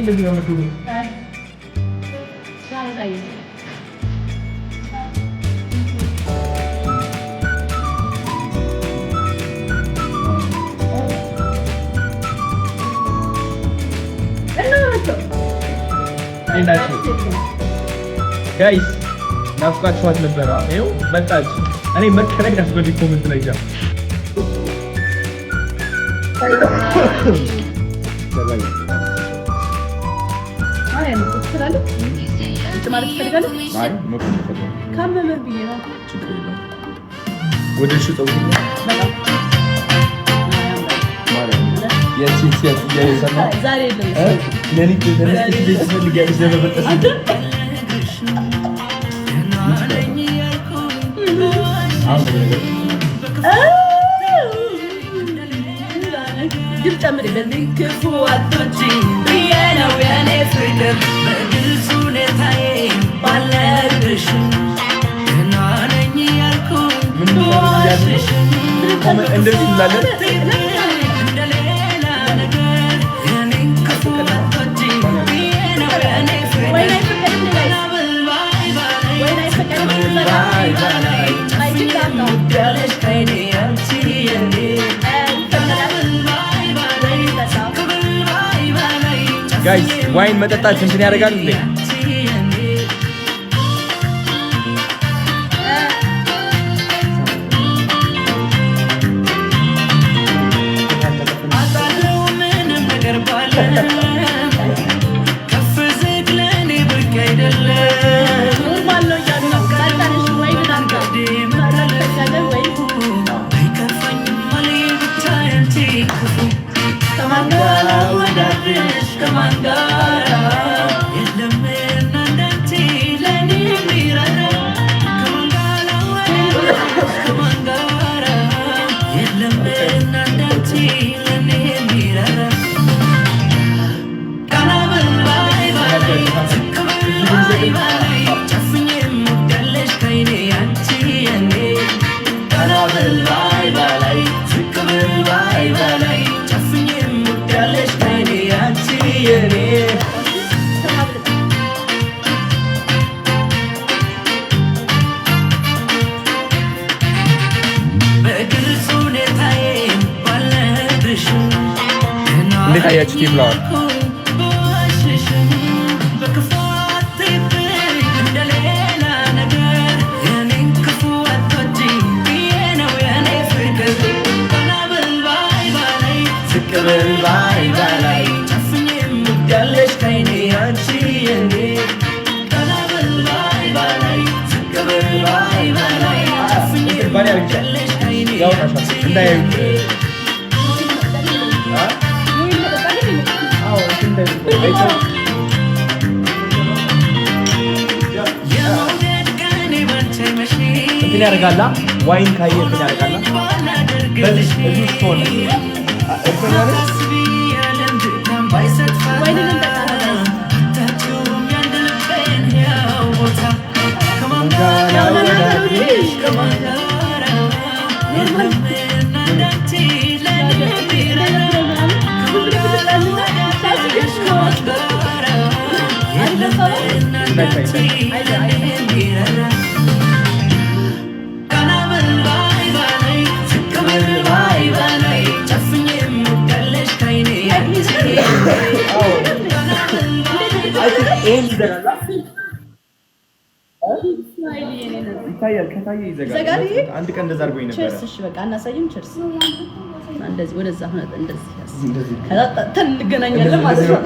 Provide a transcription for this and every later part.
lebih lama dulu. Guys, ናፍቃችኋት ነበር። ይኸው መጣች። እኔ መከራይ ናፍቆኝ ኮሜንት ላይ ጃ ጋይስ ዋይን መጠጣት እንትን ያደርጋል እንዴ? እንዴት አያችሁት? ይብላዋል እንትን ያደርጋላ ዋይን ካየ እንትን ያደርጋላ በዚህ እዚህ ሆነ ይታያል ከታየ ይዘጋል። አንድ ቀን እንደዛ አድርጎኝ ነበር። ቸርስ እሺ በቃ እናሳይም። ቸርስ እንደዚህ ወደዛ ሆነ እንደዚህ ከዛ እንገናኛለን ማለት ነው።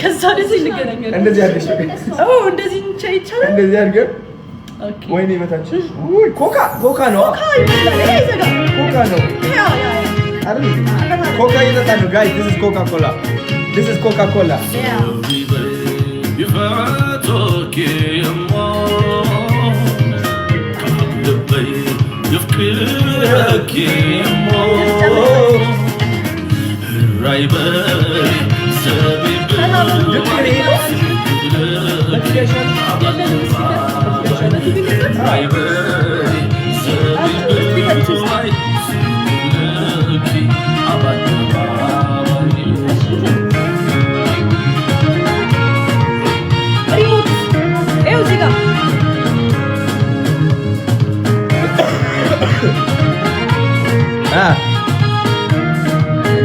ከዛ እንደዚህ እንገናኛለን። እንደዚህ አድርገሽ እንደዚህ ይቻላል። እንደዚህ አድርገን ኦኬ። ወይኔ መታች። ውይ ኮካ ነው። ኮካ ነው። ኮካ እየጠጣ ነው ጋይ this is Coca-Cola. This is Coca-Cola.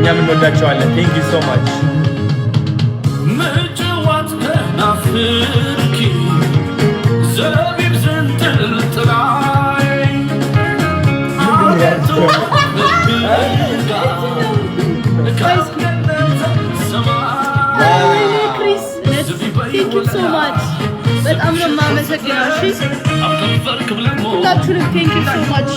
እኛም እንወዳቸዋለን። ቴንክ ዩ ሶ ማች በጣም ነው የማመሰግነው። እሺ ሁላችሁንም ቴንክ ዩ ሶ ማች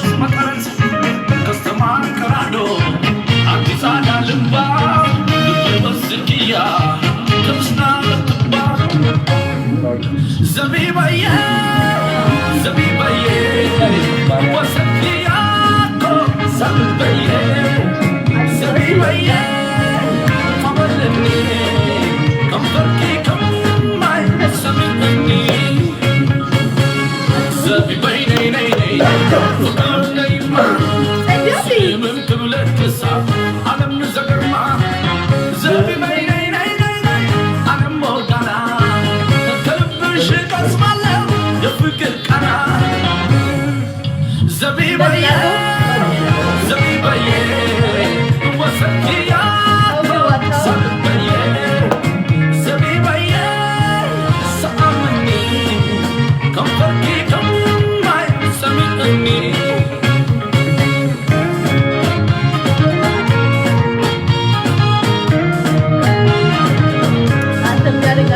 Zabiba